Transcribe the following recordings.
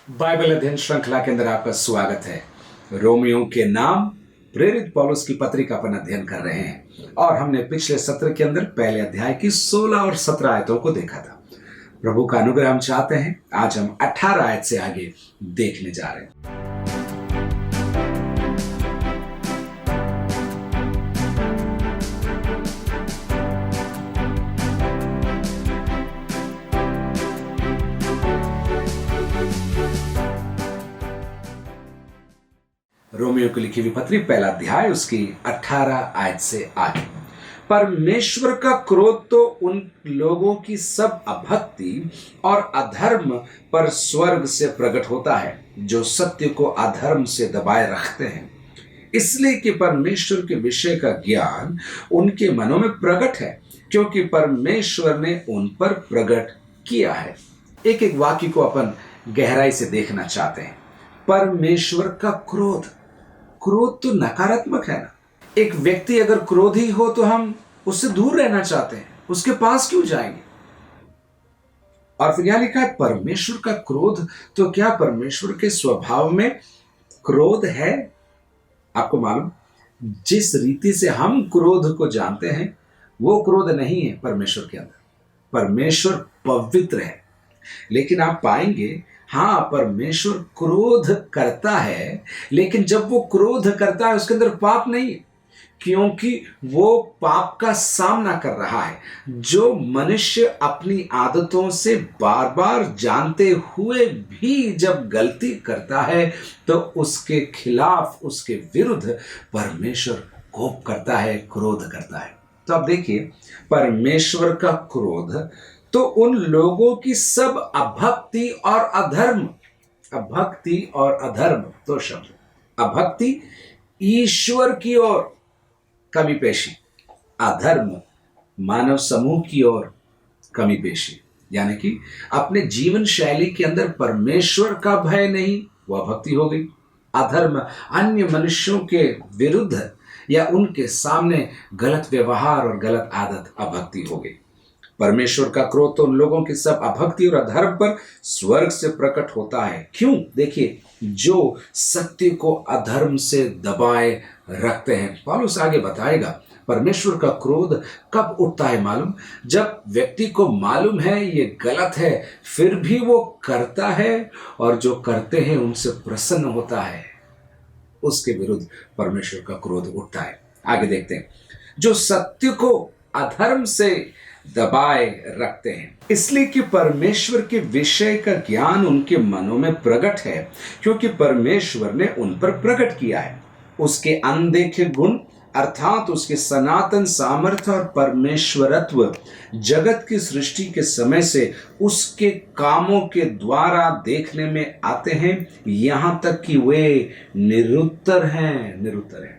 Bible अध्ययन श्रृंखला के अंदर आपका स्वागत है। रोमियो के नाम प्रेरित पौलुस की पत्री का अपन अध्ययन कर रहे हैं और हमने पिछले सत्र के अंदर पहले अध्याय की 16 और 17 आयतों को देखा था। प्रभु का अनुग्रह हम चाहते हैं। आज हम 18 आयत से आगे देखने जा रहे हैं। रोमियो को लिखी हुई पत्री पहला अध्याय उसकी 18 आयत से आगे। परमेश्वर का क्रोध तो उन लोगों की सब अभक्ति और अधर्म पर स्वर्ग से प्रकट होता है जो सत्य को अधर्म से दबाए रखते हैं, इसलिए कि परमेश्वर के विषय का ज्ञान उनके मनों में प्रकट है, क्योंकि परमेश्वर ने उन पर प्रकट किया है। एक एक वाक्य को अपन गहराई से देखना चाहते हैं। परमेश्वर का क्रोध, क्रोध तो नकारात्मक है ना। एक व्यक्ति अगर क्रोधी हो तो हम उससे दूर रहना चाहते हैं, उसके पास क्यों जाएंगे। और फिर यहां लिखा है परमेश्वर का क्रोध, तो क्या परमेश्वर के स्वभाव में क्रोध है? आपको मालूम, जिस रीति से हम क्रोध को जानते हैं वो क्रोध नहीं है परमेश्वर के अंदर। परमेश्वर पवित्र है, लेकिन आप पाएंगे हाँ, परमेश्वर क्रोध करता है, लेकिन जब वो क्रोध करता है उसके अंदर पाप नहीं है, क्योंकि वो पाप का सामना कर रहा है। जो मनुष्य अपनी आदतों से बार बार जानते हुए भी जब गलती करता है तो उसके खिलाफ, उसके विरुद्ध परमेश्वर कोप करता है, क्रोध करता है। तो अब देखिए, परमेश्वर का क्रोध तो उन लोगों की सब अभक्ति और अधर्म, अभक्ति और अधर्म तो शब्द, अभक्ति ईश्वर की ओर कमी पेशी, अधर्म मानव समूह की ओर कमी पेशी, यानी कि अपने जीवन शैली के अंदर परमेश्वर का भय नहीं, वह अभक्ति हो गई। अधर्म अन्य मनुष्यों के विरुद्ध या उनके सामने गलत व्यवहार और गलत आदत अभक्ति हो गई। परमेश्वर का क्रोध तो उन लोगों की सब अभक्ति और अधर्म पर स्वर्ग से प्रकट होता है। क्यों? देखिए, जो सत्य को अधर्म से दबाए रखते हैं। पौलुस आगे बताएगा परमेश्वर का क्रोध कब उठता है मालूम? जब व्यक्ति को मालूम है ये गलत है, फिर भी वो करता है और जो करते हैं उनसे प्रसन्न होता है, उसके विरुद्ध परमेश्वर का क्रोध उठता है। आगे देखते हैं, जो सत्य को अधर्म से दबाए रखते हैं, इसलिए कि परमेश्वर के विषय का ज्ञान उनके मनों में प्रकट है, क्योंकि परमेश्वर ने उन पर प्रकट किया है। उसके अनदेखे गुण अर्थात उसके सनातन सामर्थ्य और परमेश्वरत्व जगत की सृष्टि के समय से उसके कामों के द्वारा देखने में आते हैं, यहां तक कि वे निरुत्तर हैं, निरुत्तर हैं।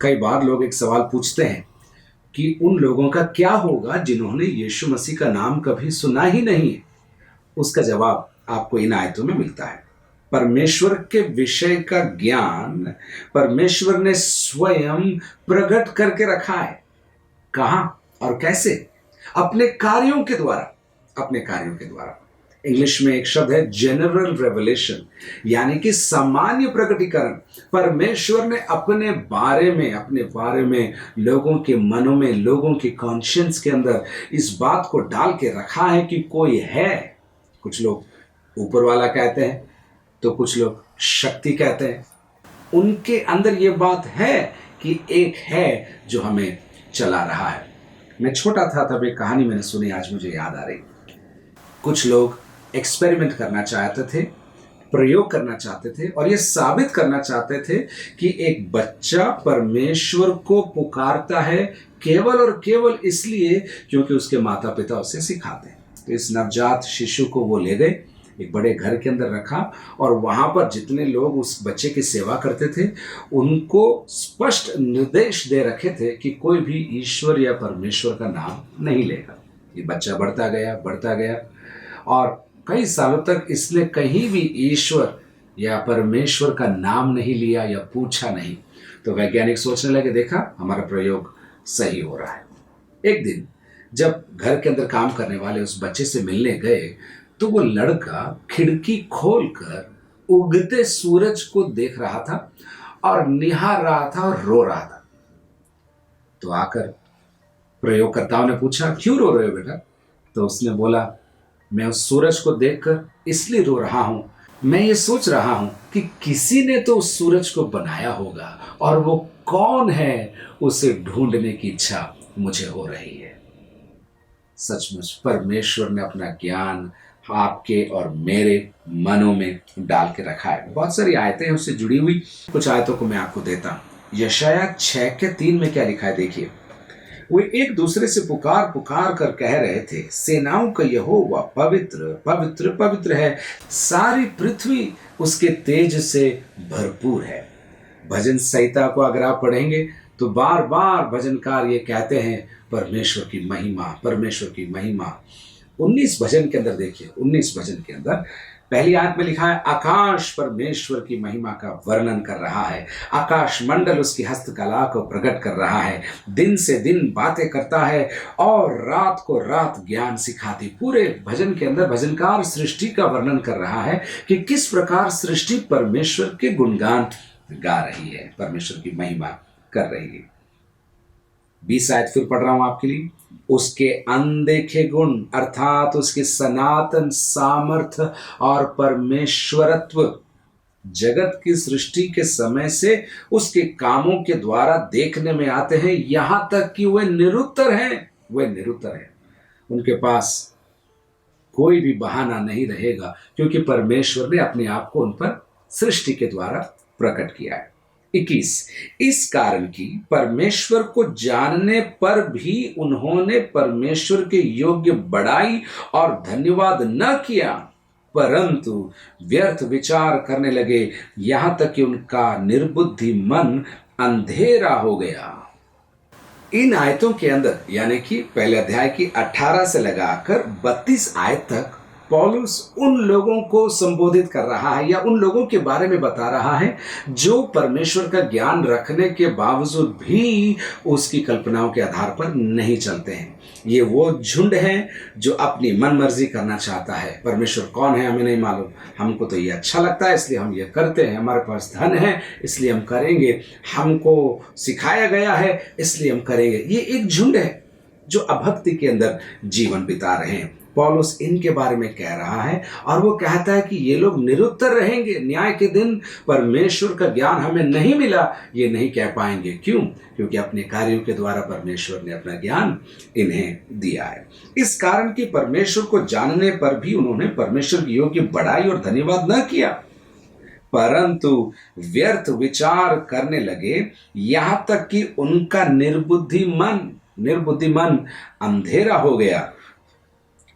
कई बार लोग एक सवाल पूछते हैं कि उन लोगों का क्या होगा जिन्होंने यीशु मसीह का नाम कभी सुना ही नहीं है। उसका जवाब आपको इन आयतों में मिलता है। परमेश्वर के विषय का ज्ञान परमेश्वर ने स्वयं प्रकट करके रखा है। कहां और कैसे? अपने कार्यों के द्वारा, अपने कार्यों के द्वारा। इंग्लिश में एक शब्द है जनरल रेवलेशन, यानी कि सामान्य प्रकटीकरण। परमेश्वर ने अपने बारे में लोगों के मनों में, लोगों के कॉन्शियंस के अंदर इस बात को डाल के रखा है कि कोई है। कुछ लोग ऊपर वाला कहते हैं तो कुछ लोग शक्ति कहते हैं। उनके अंदर ये बात है कि एक है जो हमें चला रहा है। मैं छोटा था तब एक कहानी मैंने सुनी, आज मुझे याद आ रही। कुछ लोग एक्सपेरिमेंट करना चाहते थे, प्रयोग करना चाहते थे और ये साबित करना चाहते थे कि एक बच्चा परमेश्वर को पुकारता है केवल और केवल इसलिए क्योंकि उसके माता पिता उसे सिखाते हैं। तो इस नवजात शिशु को वो ले गए, एक बड़े घर के अंदर रखा और वहां पर जितने लोग उस बच्चे की सेवा करते थे उनको स्पष्ट निर्देश दे रखे थे कि कोई भी ईश्वर या परमेश्वर का नाम नहीं लेगा। ये बच्चा बढ़ता गया और कई सालों तक इसने कहीं भी ईश्वर या परमेश्वर का नाम नहीं लिया या पूछा नहीं। तो वैज्ञानिक सोचने लगे, देखा हमारा प्रयोग सही हो रहा है। एक दिन जब घर के अंदर काम करने वाले उस बच्चे से मिलने गए तो वो लड़का खिड़की खोलकर उगते सूरज को देख रहा था और निहार रहा था और रो रहा था। तो आकर प्रयोगकर्ताओं ने पूछा, क्यों रो रहे हो बेटा? तो उसने बोला, मैं उस सूरज को देखकर इसलिए रो रहा हूं, मैं ये सोच रहा हूं कि किसी ने तो उस सूरज को बनाया होगा और वो कौन है, उसे ढूंढने की इच्छा मुझे हो रही है। सचमुच परमेश्वर ने अपना ज्ञान आपके और मेरे मनों में डाल के रखा है। बहुत सारी आयतें हैं उससे जुड़ी हुई, कुछ आयतों को मैं आपको देता हूं। यशायाह 6:3 में क्या लिखा है देखिए। वे एक दूसरे से पुकार पुकार कर कह रहे थे, सेनाओं का यहोवा पवित्र पवित्र पवित्र है, सारी पृथ्वी उसके तेज से भरपूर है। भजन संहिता को अगर आप पढ़ेंगे तो बार बार भजनकार ये कहते हैं, परमेश्वर की महिमा, परमेश्वर की महिमा। 19 भजन के अंदर देखिए, 19 भजन के अंदर पहली आयत में लिखा है, आकाश परमेश्वर की महिमा का वर्णन कर रहा है, आकाश मंडल उसकी हस्तकला को प्रकट कर रहा है, दिन से दिन बातें करता है और रात को रात ज्ञान सिखाती। पूरे भजन के अंदर भजनकार सृष्टि का वर्णन कर रहा है कि किस प्रकार सृष्टि परमेश्वर के गुणगान गा रही है, परमेश्वर की महिमा कर रही है। 20 आयत फिर पढ़ रहा हूं आपके लिए। उसके अनदेखे गुण अर्थात उसके सनातन सामर्थ्य और परमेश्वरत्व जगत की सृष्टि के समय से उसके कामों के द्वारा देखने में आते हैं, यहां तक कि वे निरुत्तर हैं। वे निरुत्तर हैं, उनके पास कोई भी बहाना नहीं रहेगा, क्योंकि परमेश्वर ने अपने आप को उन पर सृष्टि के द्वारा प्रकट किया है। 21, इस कारण की परमेश्वर को जानने पर भी उन्होंने परमेश्वर के योग्य बड़ाई और धन्यवाद न किया, परंतु व्यर्थ विचार करने लगे, यहां तक कि उनका निर्बुद्धि मन अंधेरा हो गया। इन आयतों के अंदर यानी कि पहले अध्याय की 18 से लगाकर 32 आयत तक पौलुस उन लोगों को संबोधित कर रहा है या उन लोगों के बारे में बता रहा है जो परमेश्वर का ज्ञान रखने के बावजूद भी उसकी कल्पनाओं के आधार पर नहीं चलते हैं। ये वो झुंड है जो अपनी मन मर्जी करना चाहता है। परमेश्वर कौन है हमें नहीं मालूम, हमको तो ये अच्छा लगता है इसलिए हम ये करते हैं, हमारे पास धन है इसलिए हम करेंगे, हमको सिखाया गया है इसलिए हम करेंगे। ये एक झुंड है जो अभक्ति के अंदर जीवन बिता रहे हैं। पौलुस इनके बारे में कह रहा है और वो कहता है कि ये लोग निरुत्तर रहेंगे, न्याय के दिन परमेश्वर का ज्ञान हमें नहीं मिला ये नहीं कह पाएंगे। क्यों? क्योंकि अपने कार्यों के द्वारा परमेश्वर ने अपना ज्ञान इन्हें दिया है। इस कारण कि परमेश्वर को जानने पर भी उन्होंने परमेश्वर की योग्य बड़ाई और धन्यवाद न किया, परंतु व्यर्थ विचार करने लगे, यहां तक कि उनका निर्बुद्धि मन अंधेरा हो गया।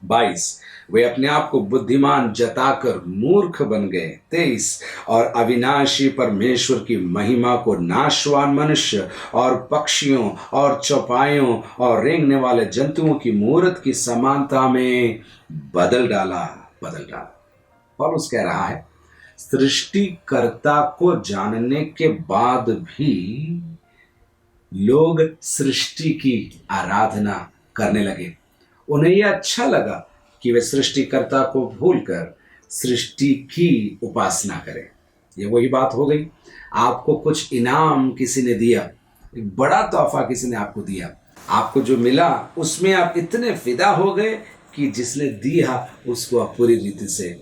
22, वे अपने आप को बुद्धिमान जताकर मूर्ख बन गए। 23, और अविनाशी परमेश्वर की महिमा को नाशवान मनुष्य और पक्षियों और चौपाइयों और रेंगने वाले जंतुओं की मूर्त की समानता में बदल डाला। पौलुस कह रहा है, सृष्टिकर्ता को जानने के बाद भी लोग सृष्टि की आराधना करने लगे। उन्हें यह अच्छा लगा कि वे सृष्टिकर्ता को भूलकर सृष्टि की उपासना करें। ये वही बात हो गई, आपको कुछ इनाम किसी ने दिया, एक बड़ा तोहफा किसी ने आपको दिया, आपको जो मिला उसमें आप इतने फिदा हो गए कि जिसने दिया उसको आप पूरी रीति से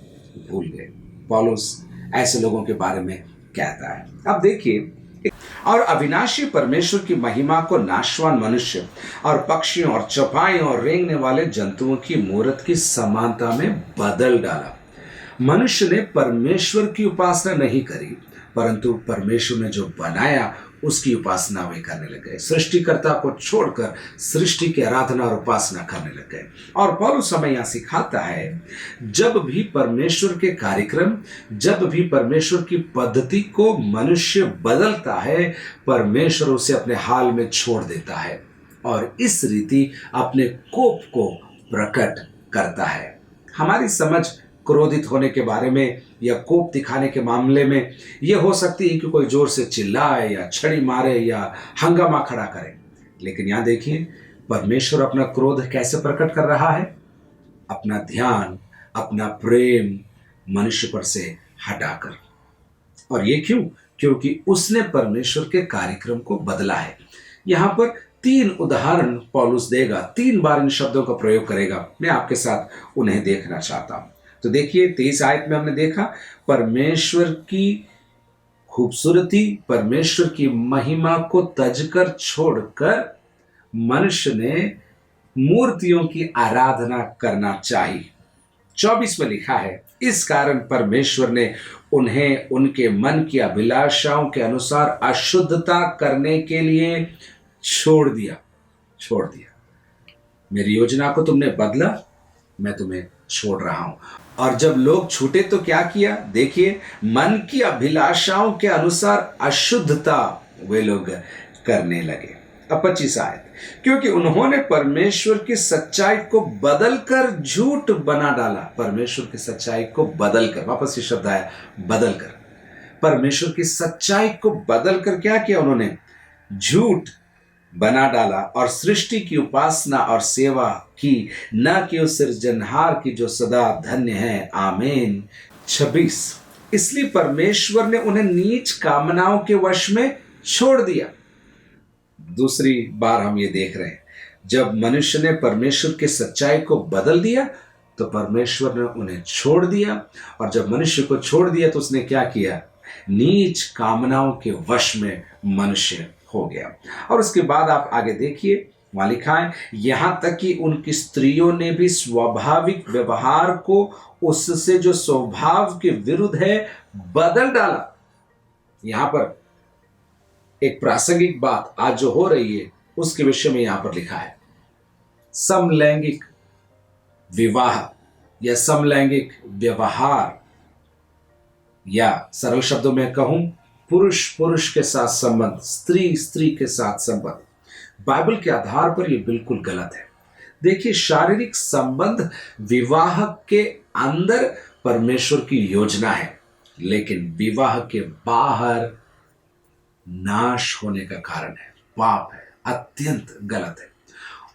भूल गए। पौलुस ऐसे लोगों के बारे में कहता है। अब देखिए, और अविनाशी परमेश्वर की महिमा को नाशवान मनुष्य और पक्षियों और चौपाइयों और रेंगने वाले जंतुओं की मूर्त की समानता में बदल डाला। मनुष्य ने परमेश्वर की उपासना नहीं करी, परंतु परमेश्वर ने जो बनाया उसकी उपासना वे करने लगे। सृष्टिकर्ता को छोड़कर सृष्टि की आराधना और उपासना करने लगे। और पौलुस हमें यहां सिखाता है, जब भी परमेश्वर के कार्यक्रम, जब भी परमेश्वर की पद्धति को मनुष्य बदलता है, परमेश्वर उसे अपने हाल में छोड़ देता है और इस रीति अपने कोप को प्रकट करता है। हमारी समझ क्रोधित होने के बारे में या कोप दिखाने के मामले में यह हो सकती है कि कोई जोर से चिल्लाए या छड़ी मारे या हंगामा खड़ा करे, लेकिन यहां देखिए परमेश्वर अपना क्रोध कैसे प्रकट कर रहा है। अपना ध्यान अपना प्रेम मनुष्य पर से हटाकर। और ये क्यों? क्योंकि उसने परमेश्वर के कार्यक्रम को बदला है। यहां पर 3 उदाहरण पौलुस देगा, 3 बार इन शब्दों का प्रयोग करेगा। मैं आपके साथ उन्हें देखना चाहता हूं। तो देखिए 23 आयत में हमने देखा परमेश्वर की खूबसूरती, परमेश्वर की महिमा को तजकर छोड़कर मनुष्य ने मूर्तियों की आराधना करना चाहिए। 24 में लिखा है, इस कारण परमेश्वर ने उन्हें उनके मन की अभिलाषाओं के अनुसार अशुद्धता करने के लिए छोड़ दिया। मेरी योजना को तुमने बदला, मैं तुम्हें छोड़ रहा हूं। और जब लोग छूटे तो क्या किया? देखिए, मन की अभिलाषाओं के अनुसार अशुद्धता वे लोग करने लगे। अब 25 आयत, क्योंकि उन्होंने परमेश्वर की सच्चाई को बदलकर झूठ बना डाला। परमेश्वर की सच्चाई को बदलकर, वापस ये शब्द आया, बदलकर। परमेश्वर की सच्चाई को बदलकर क्या किया उन्होंने? झूठ बना डाला और सृष्टि की उपासना और सेवा की, न कि उस सृजनहार की जो सदा धन्य है। आमीन। 26, इसलिए परमेश्वर ने उन्हें नीच कामनाओं के वश में छोड़ दिया। दूसरी बार हम ये देख रहे हैं, जब मनुष्य ने परमेश्वर की सच्चाई को बदल दिया तो परमेश्वर ने उन्हें छोड़ दिया। और जब मनुष्य को छोड़ दिया तो उसने क्या किया? नीच कामनाओं के वश में मनुष्य हो गया। और उसके बाद आप आगे देखिए, वहां लिखा है, यहां तक कि उनकी स्त्रियों ने भी स्वाभाविक व्यवहार को उससे जो स्वभाव के विरुद्ध है बदल डाला। यहां पर एक प्रासंगिक बात आज जो हो रही है उसके विषय में यहां पर लिखा है, समलैंगिक विवाह या समलैंगिक व्यवहार, या सरल शब्दों में कहूं, पुरुष पुरुष के साथ संबंध, स्त्री स्त्री के साथ संबंध, बाइबल के आधार पर यह बिल्कुल गलत है। देखिए, शारीरिक संबंध विवाह के अंदर परमेश्वर की योजना है, लेकिन विवाह के बाहर नाश होने का कारण है, पाप है, अत्यंत गलत है।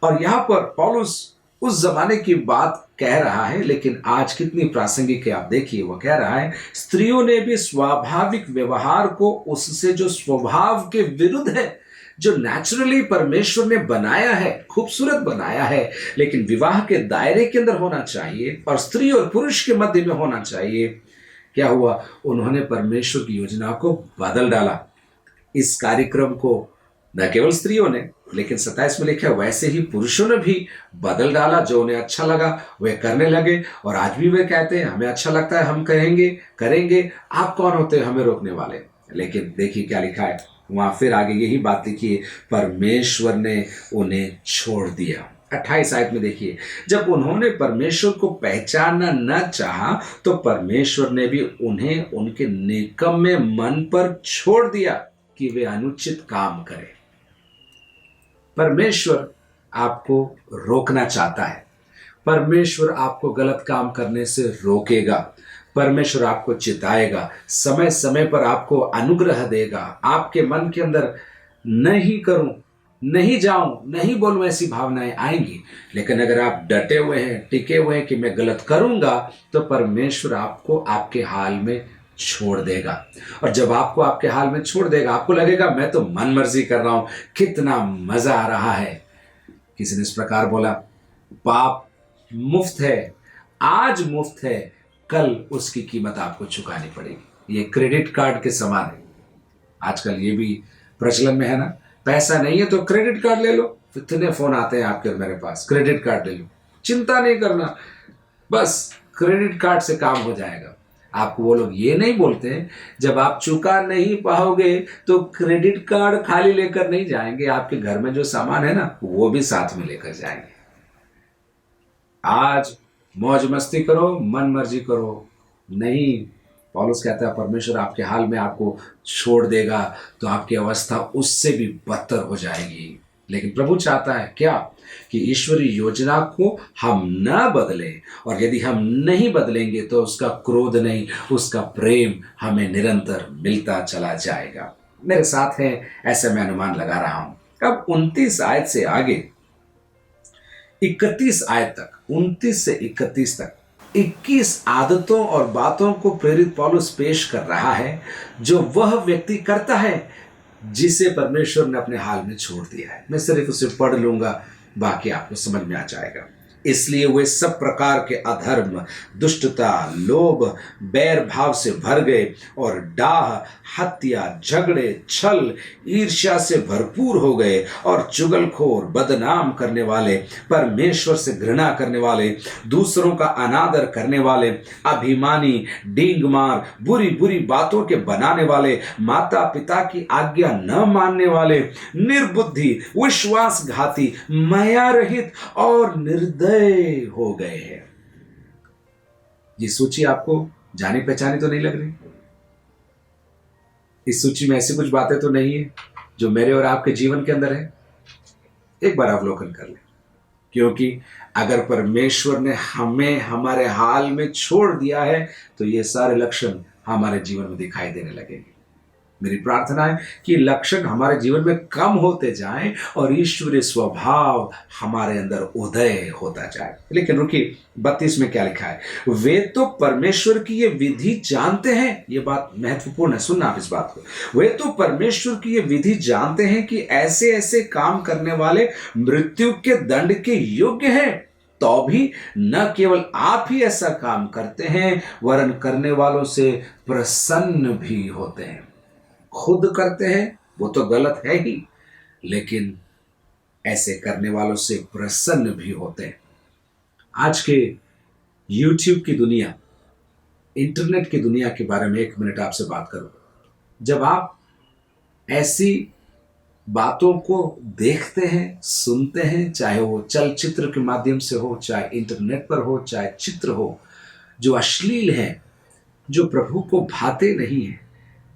और यहां पर पौलुस उस जमाने की बात कह रहा है, लेकिन आज कितनी प्रासंगिक है आप देखिए। वह कह रहा है, स्त्रियों ने भी स्वाभाविक व्यवहार को उससे जो स्वभाव के विरुद्ध है, जो नेचुरली परमेश्वर ने बनाया है, खूबसूरत बनाया है, लेकिन विवाह के दायरे के अंदर होना चाहिए और स्त्री और पुरुष के मध्य में होना चाहिए। क्या हुआ? उन्होंने परमेश्वर की योजना को बदल डाला। इस कार्यक्रम को न केवल स्त्रियों ने, लेकिन 27 में लिखा है, वैसे ही पुरुषों ने भी बदल डाला। जो उन्हें अच्छा लगा वे करने लगे, और आज भी वे कहते हैं हमें अच्छा लगता है, हम करेंगे, आप कौन होते हैं हमें रोकने वाले। लेकिन देखिए क्या लिखा है वहां, फिर आगे यही बात लिखी है, परमेश्वर ने उन्हें छोड़ दिया। 28 आयत में देखिए, जब उन्होंने परमेश्वर को पहचानना न चाहा तो परमेश्वर ने भी उन्हें उनके निकम्मे मन पर छोड़ दिया कि वे अनुचित काम करें। परमेश्वर आपको रोकना चाहता है, परमेश्वर आपको गलत काम करने से रोकेगा, परमेश्वर आपको चिताएगा, समय समय पर आपको अनुग्रह देगा। आपके मन के अंदर नहीं करूं, नहीं जाऊं, नहीं बोलूं, ऐसी भावनाएं आएंगी। लेकिन अगर आप डटे हुए हैं, टिके हुए हैं कि मैं गलत करूंगा, तो परमेश्वर आपको आपके हाल में छोड़ देगा। और जब आपको आपके हाल में छोड़ देगा, आपको लगेगा मैं तो मन मर्जी कर रहा हूं, कितना मजा आ रहा है। किसी ने इस प्रकार बोला, पाप मुफ्त है, आज मुफ्त है, कल उसकी कीमत आपको चुकानी पड़ेगी। ये क्रेडिट कार्ड के समान है। आजकल ये भी प्रचलन में है ना, पैसा नहीं है तो क्रेडिट कार्ड ले लो। इतने फोन आते हैं आपके और मेरे पास, क्रेडिट कार्ड ले लो, चिंता नहीं करना, बस क्रेडिट कार्ड से काम हो जाएगा। आपको वो लोग ये नहीं बोलते, जब आप चुका नहीं पाओगे तो क्रेडिट कार्ड खाली लेकर नहीं जाएंगे, आपके घर में जो सामान है ना वो भी साथ में लेकर जाएंगे। आज मौज मस्ती करो, मन मर्जी करो, नहीं, पौलुस कहता है परमेश्वर आपके हाल में आपको छोड़ देगा तो आपकी अवस्था उससे भी बदतर हो जाएगी। लेकिन प्रभु चाहता है क्या? कि ईश्वरीय योजना को हम न बदलें, और यदि हम नहीं बदलेंगे तो उसका क्रोध नहीं, उसका प्रेम हमें निरंतर मिलता चला जाएगा। मेरे साथ है, ऐसे मैं अनुमान लगा रहा हूं। अब 29 आयत से आगे 31 आयत तक, 29 से 31 तक 21 आदतों और बातों को प्रेरित पौलुस पेश कर रहा है जो वह व्यक्ति करता है जिसे परमेश्वर ने अपने हाल में छोड़ दिया है। मैं सिर्फ उसे पढ़ लूंगा, बाकी आपको समझ में आ जाएगा। इसलिए वे सब प्रकार के अधर्म, दुष्टता, लोभ, बैर भाव से भर गए और डाह, हत्या, झगड़े, छल, ईर्ष्या से भरपूर हो गए और चुगलखोर, बदनाम करने वाले, परमेश्वर से घृणा करने वाले, दूसरों का अनादर करने वाले, अभिमानी, डींगमार, बुरी बुरी बातों के बनाने वाले, माता पिता की आज्ञा न मानने वाले, निर्बुद्धि, विश्वासघाती, माया रहित और निर्दय हो गए हैं। ये सूची आपको जानी पहचानी तो नहीं लग रही? इस सूची में ऐसी कुछ बातें तो नहीं है जो मेरे और आपके जीवन के अंदर है? एक बार अवलोकन कर ले, क्योंकि अगर परमेश्वर ने हमें हमारे हाल में छोड़ दिया है तो ये सारे लक्षण हमारे जीवन में दिखाई देने लगेंगे। मेरी प्रार्थना है कि लक्षण हमारे जीवन में कम होते जाएं और ईश्वरीय स्वभाव हमारे अंदर उदय होता जाए। लेकिन रुकिए, 32 में क्या लिखा है? वे तो परमेश्वर की ये विधि जानते हैं। ये बात महत्वपूर्ण है, सुनना आप इस बात को। वे तो परमेश्वर की ये विधि जानते हैं कि ऐसे ऐसे काम करने वाले मृत्यु के दंड के योग्य हैं, तो भी न केवल आप ही ऐसा काम करते हैं वरन करने वालों से प्रसन्न भी होते हैं। खुद करते हैं वो तो गलत है ही, लेकिन ऐसे करने वालों से प्रसन्न भी होते हैं। आज के YouTube की दुनिया, इंटरनेट की दुनिया के बारे में 1 मिनट आपसे बात करूं। जब आप ऐसी बातों को देखते हैं, सुनते हैं, चाहे वो चलचित्र के माध्यम से हो, चाहे इंटरनेट पर हो, चाहे चित्र हो, जो अश्लील हैं, जो प्रभु को भाते नहीं है,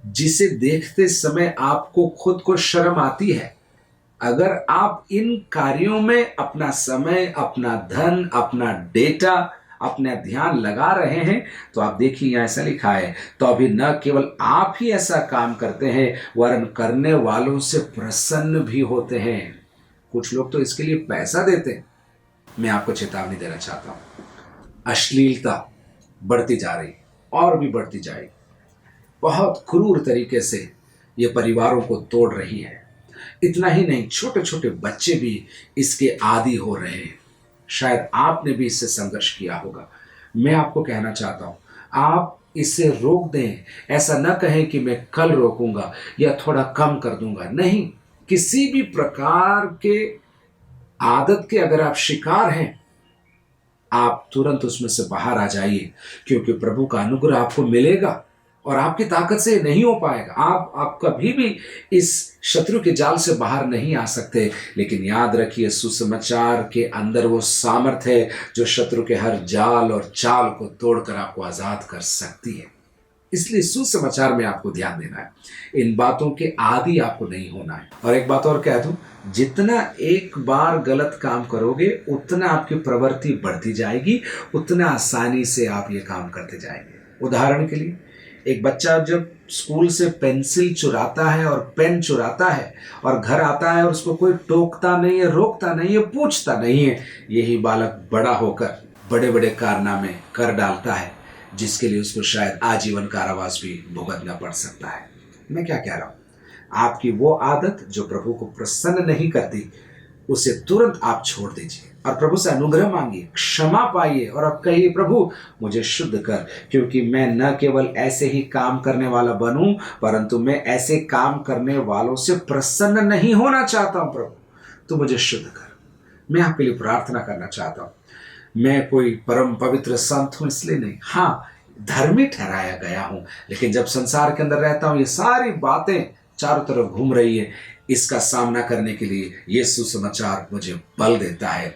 जिसे देखते समय आपको खुद को शर्म आती है, अगर आप इन कार्यों में अपना समय, अपना धन, अपना डेटा, अपना ध्यान लगा रहे हैं, तो आप देखिए यहां ऐसा लिखा है, तो अभी न केवल आप ही ऐसा काम करते हैं वरन करने वालों से प्रसन्न भी होते हैं। कुछ लोग तो इसके लिए पैसा देते हैं। मैं आपको चेतावनी देना चाहता हूं, अश्लीलता बढ़ती जा रही और भी बढ़ती जाएगी। बहुत क्रूर तरीके से ये परिवारों को तोड़ रही है। इतना ही नहीं, छोटे छोटे बच्चे भी इसके आदी हो रहे हैं। शायद आपने भी इससे संघर्ष किया होगा। मैं आपको कहना चाहता हूं, आप इसे रोक दें। ऐसा न कहें कि मैं कल रोकूंगा या थोड़ा कम कर दूंगा। नहीं, किसी भी प्रकार के आदत के अगर आप शिकार हैं, आप तुरंत उसमें से बाहर आ जाइए, क्योंकि प्रभु का अनुग्रह आपको मिलेगा और आपकी ताकत से नहीं हो पाएगा। आप कभी भी इस शत्रु के जाल से बाहर नहीं आ सकते। लेकिन याद रखिए, सुसमाचार के अंदर वो सामर्थ्य है जो शत्रु के हर जाल और चाल को तोड़कर आपको आजाद कर सकती है। इसलिए सुसमाचार में आपको ध्यान देना है, इन बातों के आदी आपको नहीं होना है। और एक बात और कह दूं, जितना एक बार गलत काम करोगे उतना आपकी प्रवृत्ति बढ़ती जाएगी, उतना आसानी से आप ये काम करते जाएंगे। उदाहरण के लिए, एक बच्चा जब स्कूल से पेंसिल चुराता है और पेन चुराता है और घर आता है और उसको कोई टोकता नहीं है, रोकता नहीं है, पूछता नहीं है, यही बालक बड़ा होकर बड़े बड़े कारनामे कर डालता है, जिसके लिए उसको शायद आजीवन कारावास भी भुगतना पड़ सकता है। मैं क्या कह रहा हूं, आपकी वो आदत जो प्रभु को प्रसन्न नहीं करती, उसे तुरंत आप छोड़ दीजिए और प्रभु से अनुग्रह मांगिए, क्षमा पाइए और अब कहिए, प्रभु मुझे शुद्ध कर, क्योंकि मैं न केवल ऐसे ही काम करने वाला बनूं, परंतु मैं ऐसे काम करने वालों से प्रसन्न नहीं होना चाहता हूं। प्रभु तू मुझे शुद्ध कर। मैं आपके लिए प्रार्थना करना चाहता हूं। मैं कोई परम पवित्र संत हूं इसलिए नहीं, हाँ धर्मी ठहराया गया हूं, लेकिन जब संसार के अंदर रहता हूं, ये सारी बातें चारों तरफ घूम रही है, इसका सामना करने के लिए ये सुसमाचार मुझे बल देता है।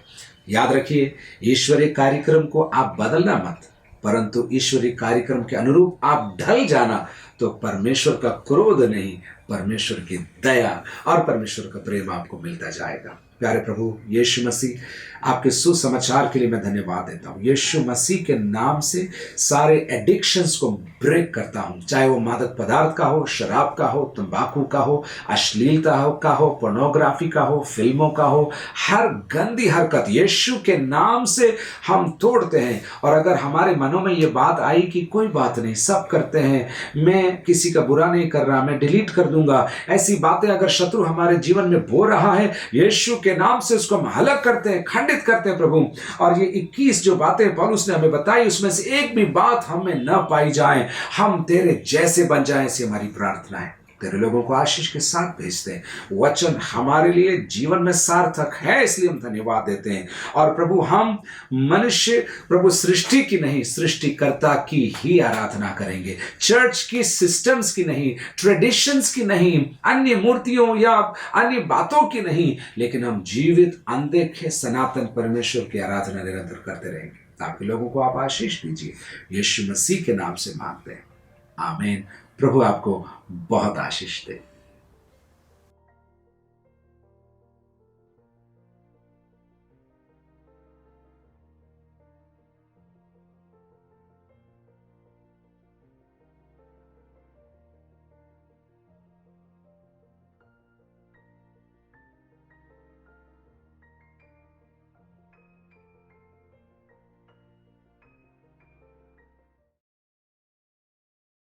याद रखिए, ईश्वरीय कार्यक्रम को आप बदलना मत, परंतु ईश्वरीय कार्यक्रम के अनुरूप आप ढल जाना, तो परमेश्वर का क्रोध नहीं, परमेश्वर की दया और परमेश्वर का प्रेम आपको मिलता जाएगा। प्यारे प्रभु यीशु मसीह, आपके सुसमाचार के लिए मैं धन्यवाद देता हूँ। यीशु मसीह के नाम से सारे एडिक्शंस को ब्रेक करता हूँ, चाहे वो मादक पदार्थ का हो, शराब का हो, तंबाकू का हो, अश्लीलता का हो, पोर्नोग्राफी का हो, फिल्मों का हो, हर गंदी हरकत यीशु के नाम से हम तोड़ते हैं। और अगर हमारे मनों में ये बात आई कि कोई बात नहीं, सब करते हैं, मैं किसी का बुरा नहीं कर रहा, मैं डिलीट कर दूंगा, ऐसी बातें अगर शत्रु हमारे जीवन में बो रहा है, यीशु के नाम से उसको हम हलक करते हैं, खंडित करते हैं प्रभु। और ये 21 जो बातें पौलुस ने हमें बताई, उसमें से एक भी बात हमें न पाई जाए, हम तेरे जैसे बन जाएं, ऐसी हमारी प्रार्थना है। तेरे लोगों को आशीष के साथ भेजते हैं। वचन हमारे लिए जीवन में सार्थक है, इसलिए हम धन्यवाद देते हैं। और प्रभु, हम मनुष्य प्रभु सृष्टि की नहीं, सृष्टिकर्ता की ही आराधना करेंगे। चर्च की सिस्टम्स की नहीं, ट्रेडिशंस की नहीं, अन्य मूर्तियों या अन्य बातों की नहीं, लेकिन हम जीवित अनदेखे सनातन परमेश्वर की आराधना निरंतर करते रहेंगे। आपके लोगों को आप आशीष दीजिए, यीशु मसीह के नाम से मांगते हैं, आमीन। प्रभु आपको बहुत आशीष दे।